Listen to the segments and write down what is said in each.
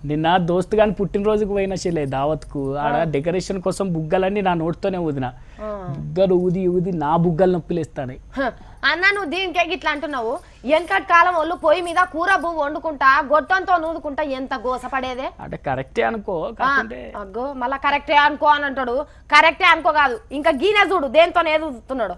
నిన్న దోస్తు గాని పుట్టినరోజుకు పోయిన చెల్లె దావత్కు ఆడ డెకరేషన్ కోసం బుగ్గలన్నీ నా నోటితోనే ఊదిన బుగ్గలు ఊది ఊది నా బుగ్గలు నొప్పిలేస్తాయి అన్న నువ్వు దీనికే ఇట్లా అంటున్నావు వెనకటి కాలం వాళ్ళు పొయ్యి మీద కూర పువ్వు వండుకుంటా గొట్టంతో నూదుకుంటా ఎంత గోసపడేదే అంటే కరెక్టే అనుకో అగ్గో మళ్ళా కరెక్టే అనుకో అని అంటాడు కరెక్టే అనుకో కాదు ఇంకా గీనే చూడు దేంతో ఏది ఊదుతున్నాడు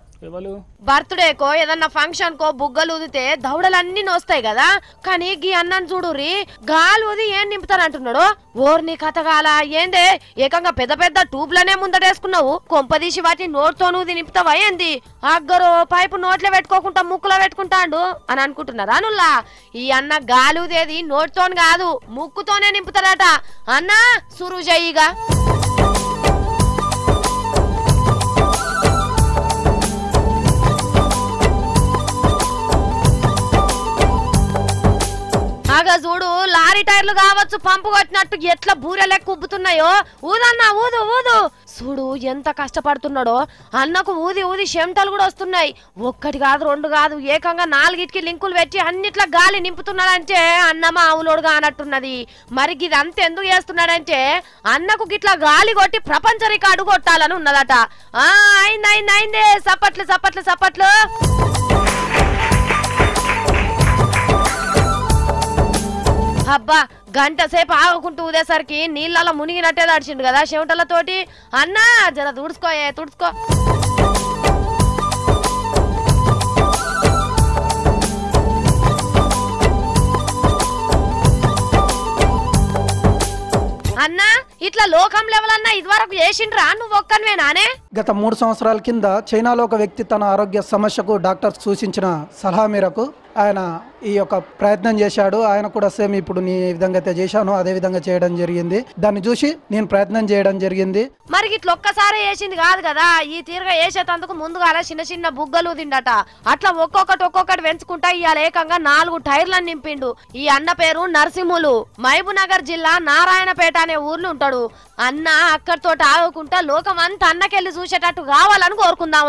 బర్త్డేకో ఏదన్నా ఫంక్షన్ కో బుగ్గలు ఊదితే దౌడలన్నీ నోస్తాయి కదా కానీ గీ అన్నాను చూడురి గాలి ఊది ఏం నింపుతారు అంటున్నాడు ఓర్ని కథగాల ఏందే ఏకంగా పెద్ద పెద్ద ట్యూబ్లనే ముందటేసుకున్నావు కొంపదీసి వాటిని నోట్తో నూది నింపుతావా ఏంది అగ్గరు పైపు నోట్లో పెట్టుకోకుండా ముక్కులో పెట్టుకుంటాండు అని అనుకుంటున్నారా నుల్లా ఈ అన్న గాలి ఊదేది నోటితో కాదు ముక్కుతోనే నింపుతాడట అన్నా సురు చెయ్యిగా ఆగా చూడు లారీ టైర్లు కావచ్చు పంపు కొట్టినట్టు ఎట్లా బూరె లెక్క ఉబ్బుతున్నాయో ఊదన్నా ఊదు ఊదు చూడు ఎంత కష్టపడుతున్నాడో అన్నకు ఊది ఊది చెమటలు కూడా వస్తున్నాయి ఒక్కటి కాదు రెండు కాదు ఏకంగా 4కి లింకులు పెట్టి అన్నిట్లా గాలి నింపుతున్నాడంటే అన్న మావులోడుగా అన్నట్టున్నది మరి ఇది అంత ఎందుకు చేస్తున్నాడంటే అన్నకు గిట్లా గాలి కొట్టి ప్రపంచ రికార్డు కొట్టాలని ఉన్నదట అయిందే సప్పట్లు సప్పట్లు సప్పట్లు అబ్బా గంట సేపు ఆగుకుంటూ ఊదేసరికి నీళ్ళలో మునిగినట్టే దాడిచిండు కదా చెమటలతోటి అన్నా జర తుడుచుకోయే తుడుచుకో అన్నా ఇట్లా లోకం లెవెల్ అన్నా ఇదివరకు చేసిండ్రా నువ్వు ఒక్కనివేనానే గత 3 సంవత్సరాల కింద చైనాలో ఒక వ్యక్తి తన ఆరోగ్య సమస్యకు డాక్టర్ సూచించిన సలహా మేరకు ఆయన ఈ యొక్క ప్రయత్నం చేశాడు ఆయన కూడా సేమ్ ఇప్పుడు నీ విధంగా అయితే చేశాను అదే విధంగా చేయడం జరిగింది దాన్ని చూసి నేను ప్రయత్నం చేయడం జరిగింది మరి ఇట్లా ఒక్కసారి వేసింది కాదు కదా ఈ తీరుగా వేసేటందుకు ముందుగా చిన్న చిన్న బుగ్గలు తిండట అట్లా ఒక్కొక్కటి పెంచుకుంటా ఇవాళ ఏకంగా 4 టైర్లను నింపిండు ఈ అన్న పేరు నరసింహులు మహబూబ్నగర్ జిల్లా నారాయణపేట అనే ఊర్లో ఉంటాడు అన్న అక్కడితో ఆగుకుంటా లోకం అంతా అన్నకెళ్ళి చూసేటట్టు కావాలని కోరుకుందాం